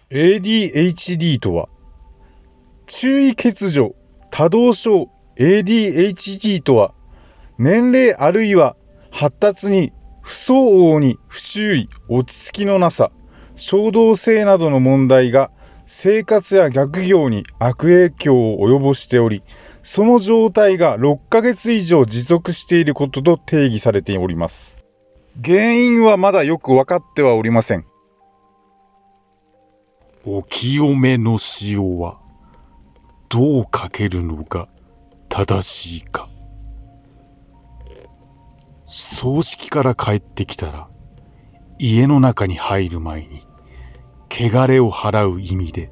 ADHD とは、注意欠如、多動症 ADHD とは、年齢あるいは発達に不相応に不注意、落ち着きのなさ、衝動性などの問題が生活や学業に悪影響を及ぼしており、その状態が6ヶ月以上持続していることと定義されております。原因はまだよく分かってはおりません。お清めの塩はどうかけるのが正しいか。葬式から帰ってきたら家の中に入る前に汚れを払う意味で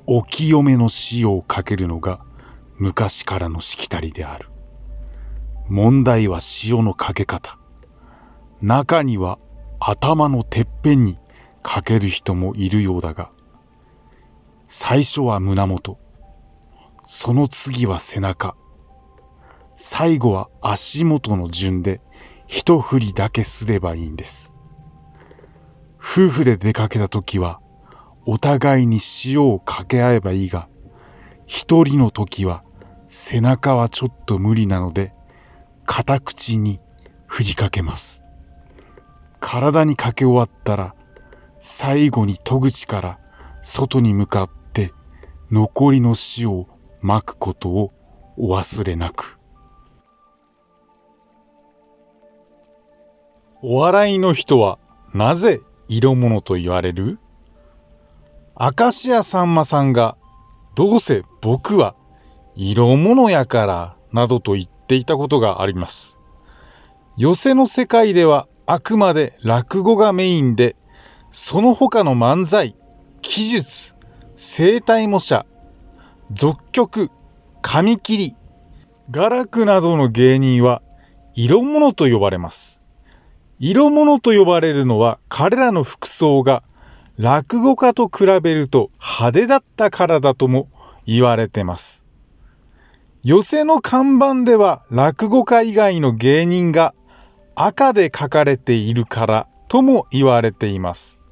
お清めの塩をかけるのが昔からのしきたりである。問題は塩のかけ方。中には頭のてっぺんにかける人もいるようだが、最初は胸元、その次は背中、最後は足元の順で一振りだけすればいいんです。夫婦で出かけたときはお互いに塩をかけ合えばいいが、一人のときは背中はちょっと無理なので片口に振りかけます。体にかけ終わったら最後に戸口から外に向かって残りの塩をまくことをお忘れなく。お笑いの人はなぜ色物と言われる？明石家さんまさんがどうせ僕は色物やからなどと言っていたことがあります。寄席の世界ではあくまで落語がメインで、その他の漫才、奇術、声帯模写、俗曲、紙切り、雅楽などの芸人は色物と呼ばれます。色物と呼ばれるのは彼らの服装が落語家と比べると派手だったからだとも言われてます。寄席の看板では落語家以外の芸人が赤で書かれているからとも言われています。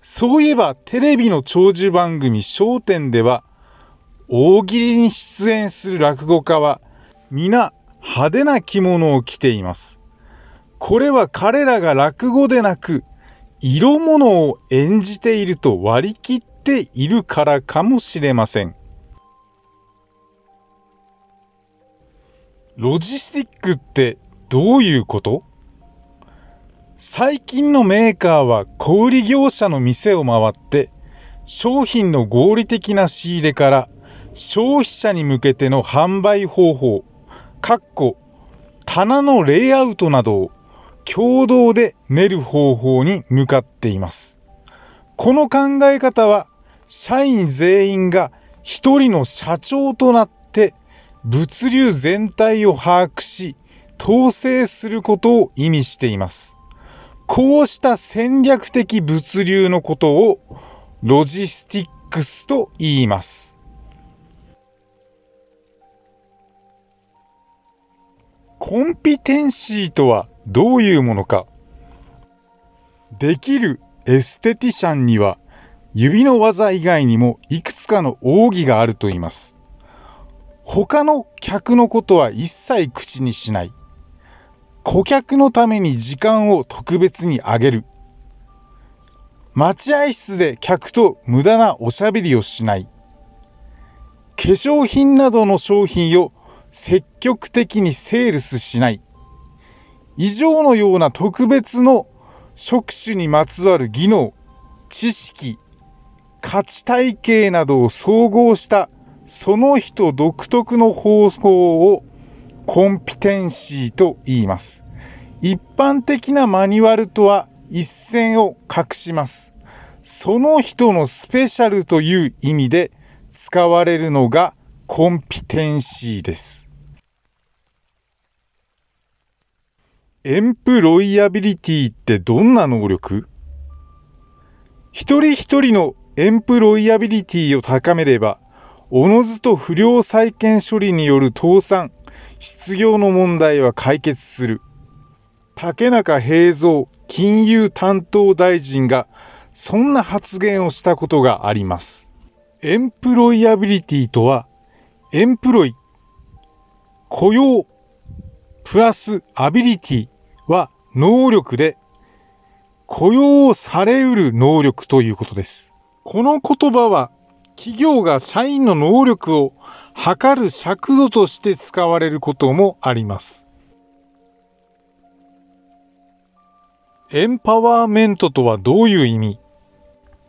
そういえばテレビの長寿番組笑点では大喜利に出演する落語家は皆派手な着物を着ています。これは彼らが落語でなく色物を演じていると割り切っているからかもしれません。ロジスティックってどういうこと？最近のメーカーは小売業者の店を回って商品の合理的な仕入れから消費者に向けての販売方法、棚のレイアウトなどを共同で練る方法に向かっています。この考え方は社員全員が一人の社長となって物流全体を把握し統制することを意味しています。こうした戦略的物流のことをロジスティックスと言います。コンピテンシーとはどういうものか。できるエステティシャンには指の技以外にもいくつかの奥義があると言います。他の客のことは一切口にしない。顧客のために時間を特別にあげる。待合室で客と無駄なおしゃべりをしない。化粧品などの商品を積極的にセールスしない。以上のような特別の職種にまつわる技能、知識、価値体系などを総合したその人独特の方法をコンピテンシーと言います。一般的なマニュアルとは一線を画します。その人のスペシャルという意味で使われるのがコンピテンシーです。エンプロイアビリティってどんな能力？一人一人のエンプロイアビリティを高めれば、おのずと不良債権処理による倒産、失業の問題は解決する。竹中平蔵金融担当大臣がそんな発言をしたことがあります。エンプロイアビリティとは、エンプロイ、雇用、プラスアビリティは能力で、雇用されうる能力ということです。この言葉は、企業が社員の能力を測る尺度として使われることもあります。エンパワーメントとはどういう意味？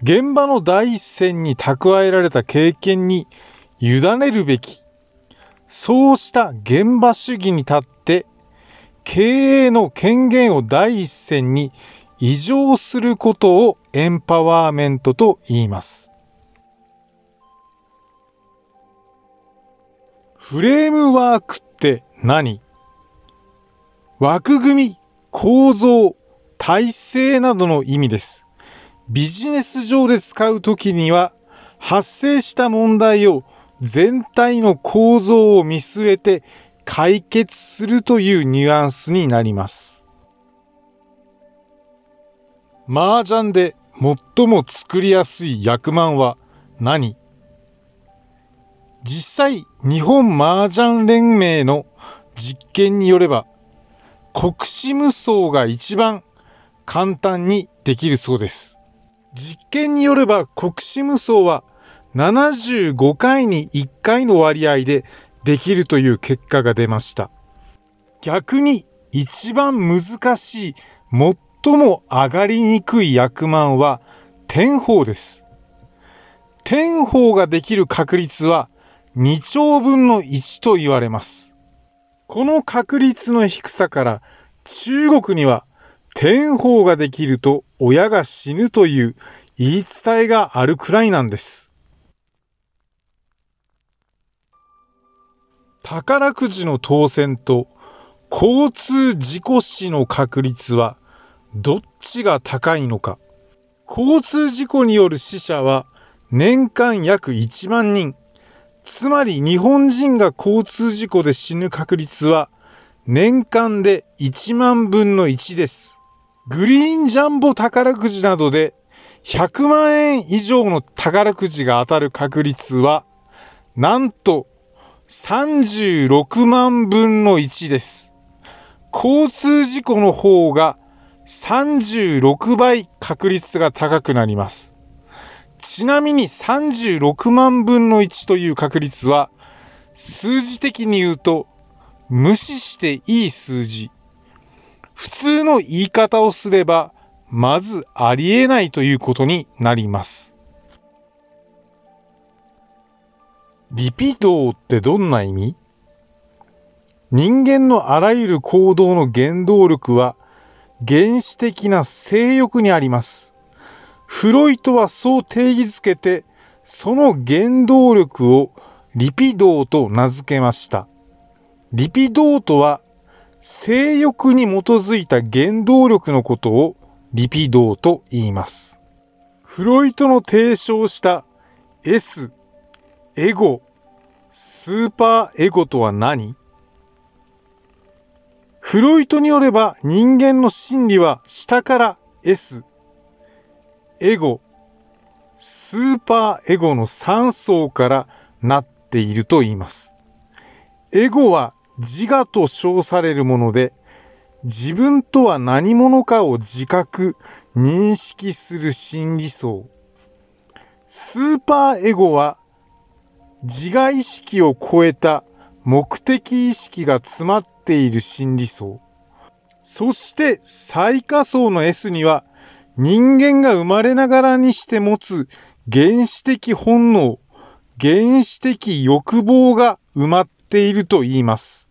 現場の第一線に蓄えられた経験に委ねるべき。そうした現場主義に立って、経営の権限を第一線に移譲することをエンパワーメントと言います。フレームワークって何？枠組み、構造、体制などの意味です。ビジネス上で使うときには、発生した問題を全体の構造を見据えて解決するというニュアンスになります。麻雀で最も作りやすい役満は何？実際、日本麻雀連盟の実験によれば、国士無双が一番簡単にできるそうです。実験によれば国士無双は75回に1回の割合でできるという結果が出ました。逆に一番難しい、最も上がりにくい役満は天宝です。天宝ができる確率は2兆分の1と言われます。この確率の低さから中国には天宝ができると親が死ぬという言い伝えがあるくらいなんです。宝くじの当選と交通事故死の確率はどっちが高いのか。交通事故による死者は年間約1万人。つまり日本人が交通事故で死ぬ確率は年間で1万分の1です。グリーンジャンボ宝くじなどで100万円以上の宝くじが当たる確率はなんと36万分の1です。交通事故の方が36倍確率が高くなります。ちなみに36万分の1という確率は数字的に言うと無視していい数字。普通の言い方をすればまずありえないということになります。リピドーってどんな意味？人間のあらゆる行動の原動力は原始的な性欲にあります。フロイトはそう定義づけて、その原動力をリピドーと名付けました。リピドーとは性欲に基づいた原動力のことをリピドーと言います。フロイトの提唱した S、エゴ、スーパーエゴとは何？フロイトによれば人間の心理は下から S、エゴ、スーパーエゴの3層からなっていると言います。エゴは自我と称されるもので、自分とは何者かを自覚、認識する心理層。スーパーエゴは自我意識を超えた目的意識が詰まっている心理層。そして最下層の S には人間が生まれながらにして持つ原始的本能、原始的欲望が埋まっていると言います。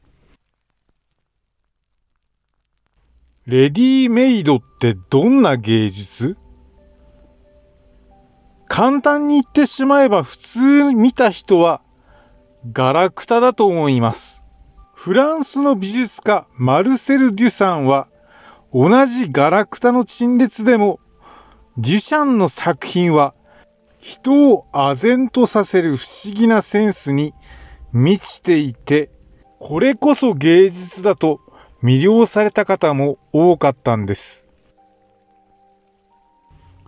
レディメイドってどんな芸術？簡単に言ってしまえば普通見た人はガラクタだと思います。フランスの美術家マルセル・デュサンは同じガラクタの陳列でもデュシャンの作品は人を唖然とさせる不思議なセンスに満ちていて、これこそ芸術だと魅了された方も多かったんです。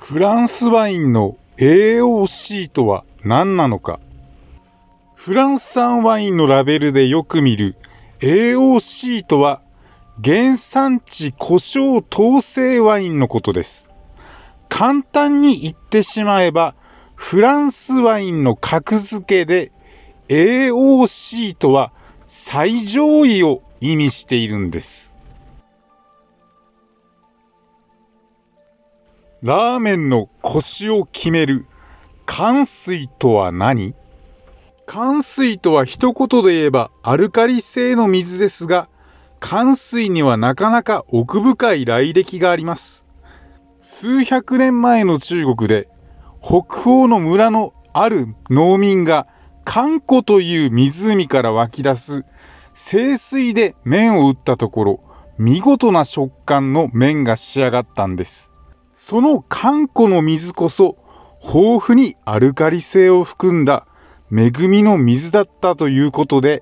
フランスワインの AOC とは何なのか。フランス産ワインのラベルでよく見る AOC とは原産地呼称統制ワインのことです。簡単に言ってしまえばフランスワインの格付けで AOC とは最上位を意味しているんです。ラーメンのコシを決めるか水とは何？か水とは一言で言えばアルカリ性の水ですが、か水にはなかなか奥深い来歴があります。数百年前の中国で北方の村のある農民がか湖という湖から湧き出す清水で麺を打ったところ、見事な食感の麺が仕上がったんです。そのか湖の水こそ豊富にアルカリ性を含んだ恵みの水だったということで、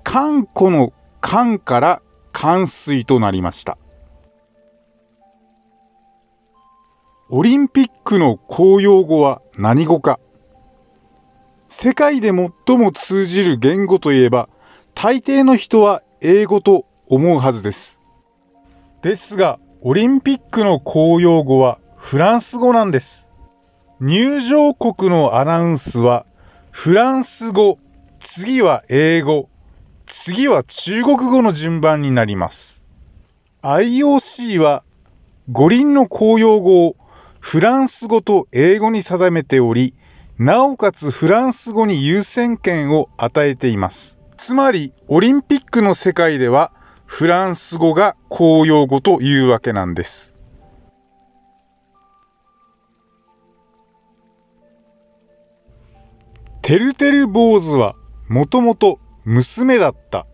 か湖のかからか水となりました。オリンピックの公用語は何語か。世界で最も通じる言語といえば、大抵の人は英語と思うはずです。ですが、オリンピックの公用語はフランス語なんです。入場国のアナウンスはフランス語、次は英語、次は中国語の順番になります。IOC は五輪の公用語をフランス語と英語に定めており、なおかつフランス語に優先権を与えています。つまり、オリンピックの世界ではフランス語が公用語というわけなんです。てるてる坊主はもともと娘だった。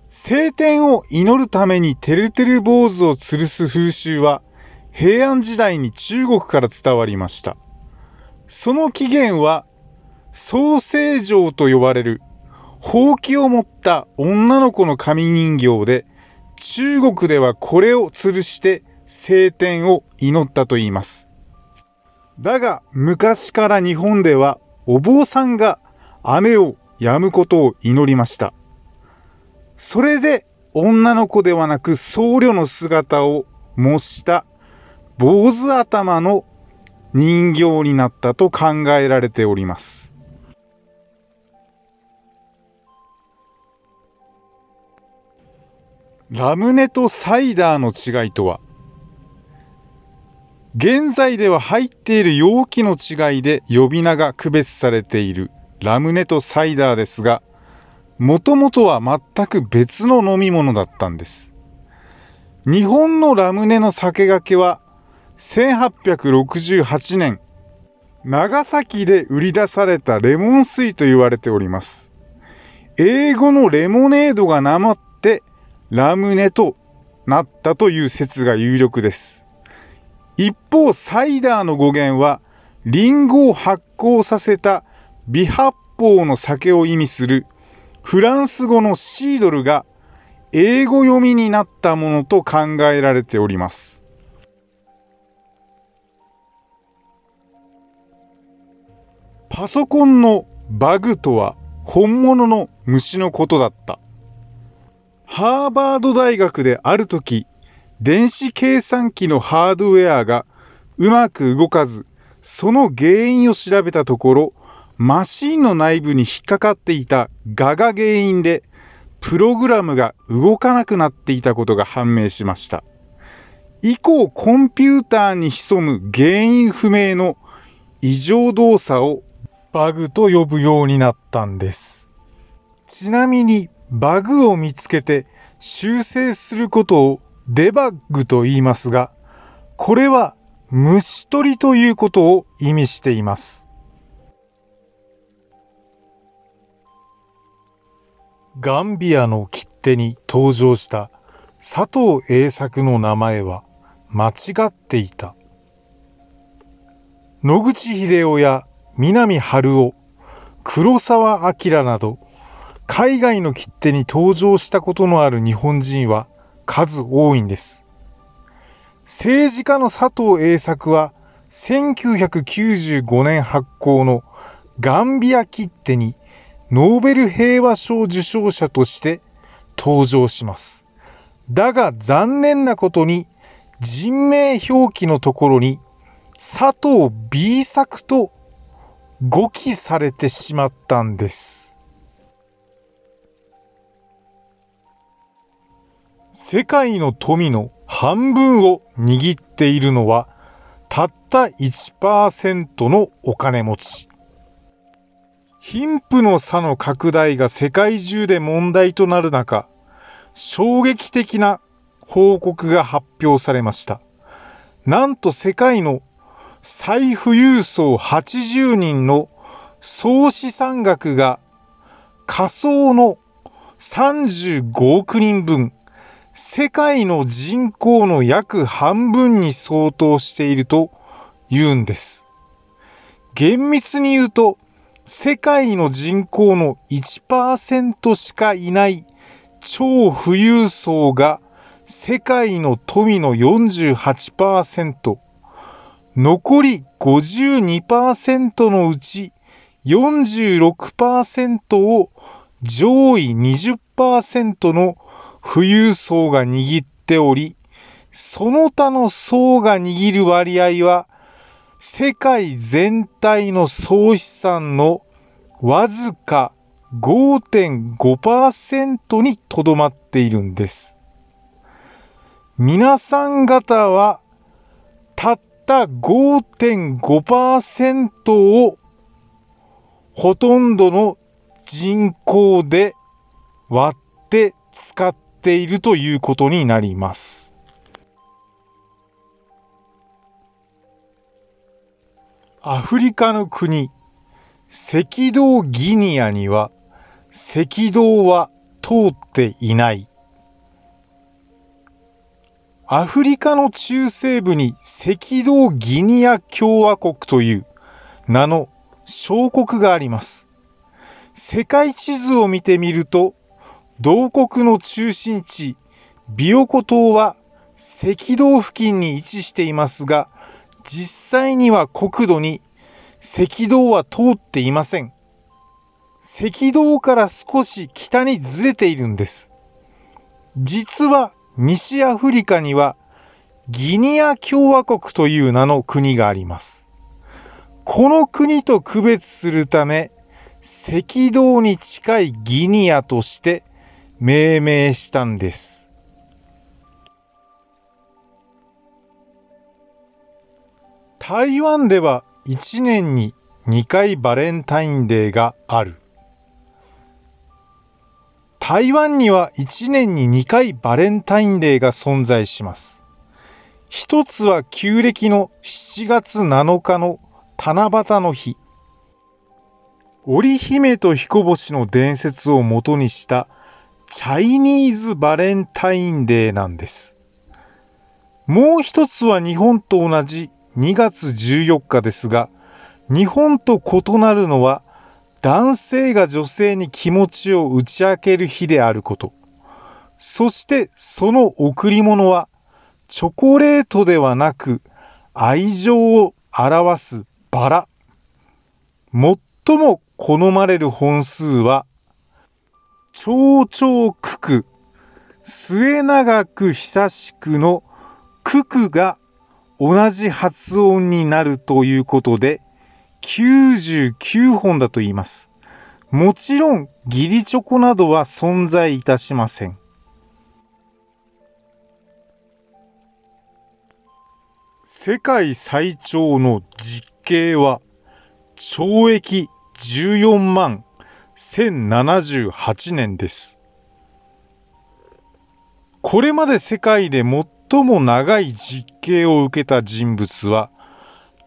晴天を祈るためにてるてる坊主を吊るす風習は平安時代に中国から伝わりました。その起源は双星城と呼ばれるほうきを持った女の子の紙人形で、中国ではこれを吊るして晴天を祈ったと言います。だが昔から日本ではお坊さんが雨を止むことを祈りました。それで女の子ではなく僧侶の姿を模した坊主頭の人形になったと考えられております。ラムネとサイダーの違いとは。現在では入っている容器の違いで呼び名が区別されているラムネとサイダーですが、もともとは全く別の飲み物だったんです。日本のラムネの酒がけは1868年、長崎で売り出されたレモン水と言われております。英語のレモネードがなまってラムネとなったという説が有力です。一方、サイダーの語源は、リンゴを発酵させた微発泡の酒を意味するフランス語のシードルが英語読みになったものと考えられております。パソコンのバグとは本物の虫のことだった。ハーバード大学である時、電子計算機のハードウェアがうまく動かず、その原因を調べたところ、マシンの内部に引っかかっていたガが原因で、プログラムが動かなくなっていたことが判明しました。以降、コンピューターに潜む原因不明の異常動作をバグと呼ぶようになったんです。ちなみに、バグを見つけて修正することをデバッグと言いますが、これは虫取りということを意味しています。ガンビアの切手に登場した佐藤栄作の名前は間違っていた。野口英世や南春夫、黒澤明など海外の切手に登場したことのある日本人は数多いんです。政治家の佐藤栄作は1995年発行のガンビア切手にノーベル平和賞受賞者として登場します。だが残念なことに人名表記のところに佐藤 B 作と誤記されてしまったんです。世界の富の半分を握っているのはたった 1% のお金持ち。貧富の差の拡大が世界中で問題となる中、衝撃的な報告が発表されました。なんと世界の最富裕層80人の総資産額が仮想の35億人分、世界の人口の約半分に相当していると言うんです。厳密に言うと、世界の人口の 1% しかいない超富裕層が世界の富の 48%、残り 52% のうち 46% を上位 20% の富裕層が握っており、その他の層が握る割合は世界全体の総資産のわずか 5.5% にとどまっているんです。皆さん方はたった 5.5% をほとんどの人口で割って使っているということになります。アフリカの国、赤道ギニアには赤道は通っていない。アフリカの中西部に赤道ギニア共和国という名の小国があります。世界地図を見てみると、同国の中心地、ビオコ島は赤道付近に位置していますが、実際には国土に赤道は通っていません。赤道から少し北にずれているんです。実は西アフリカにはギニア共和国という名の国があります。この国と区別するため、赤道に近いギニアとして命名したんです。台湾では1年に2回バレンタインデーがある。台湾には1年に2回バレンタインデーが存在します。一つは旧暦の7月7日の七夕の日。織姫と彦星の伝説を元にしたチャイニーズバレンタインデーなんです。もう一つは日本と同じ2月14日ですが、日本と異なるのは男性が女性に気持ちを打ち明ける日であること。そしてその贈り物はチョコレートではなく愛情を表すバラ。最も好まれる本数は長々くく、末永く久しくのくくが同じ発音になるということで99本だと言います。もちろん義理チョコなどは存在いたしません。世界最長の実刑は懲役14万1078年です。これまで世界で最も長い実刑を受けた人物は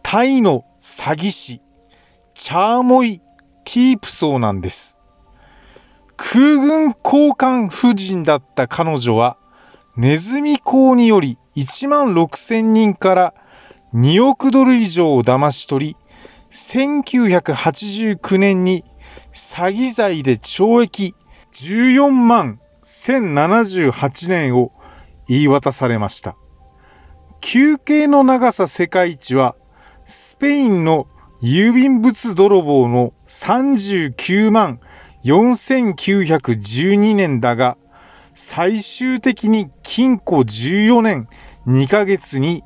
タイの詐欺師チャーモイ・ティープソーなんです。空軍高官夫人だった彼女はネズミ講により1万6000人から2億ドル以上を騙し取り、1989年に詐欺罪で懲役14万1078年を言い渡されました。球形の長さ世界一は、スペインの郵便物泥棒の39万4912年だが、最終的に禁錮14年2ヶ月に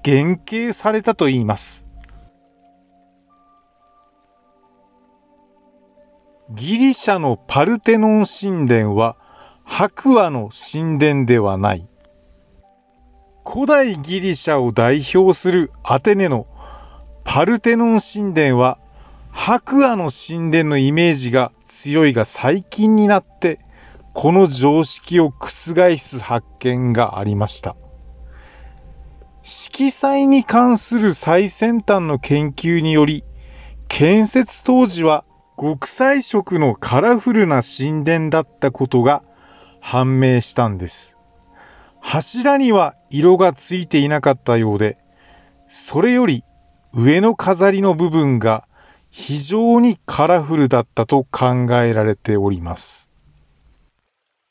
減刑されたといいます。ギリシャのパルテノン神殿は白亜の神殿ではない。古代ギリシャを代表するアテネのパルテノン神殿は白亜の神殿のイメージが強いが、最近になってこの常識を覆す発見がありました。色彩に関する最先端の研究により、建設当時は極彩色のカラフルな神殿だったことが判明したんです。柱には色がついていなかったようで、それより上の飾りの部分が非常にカラフルだったと考えられております。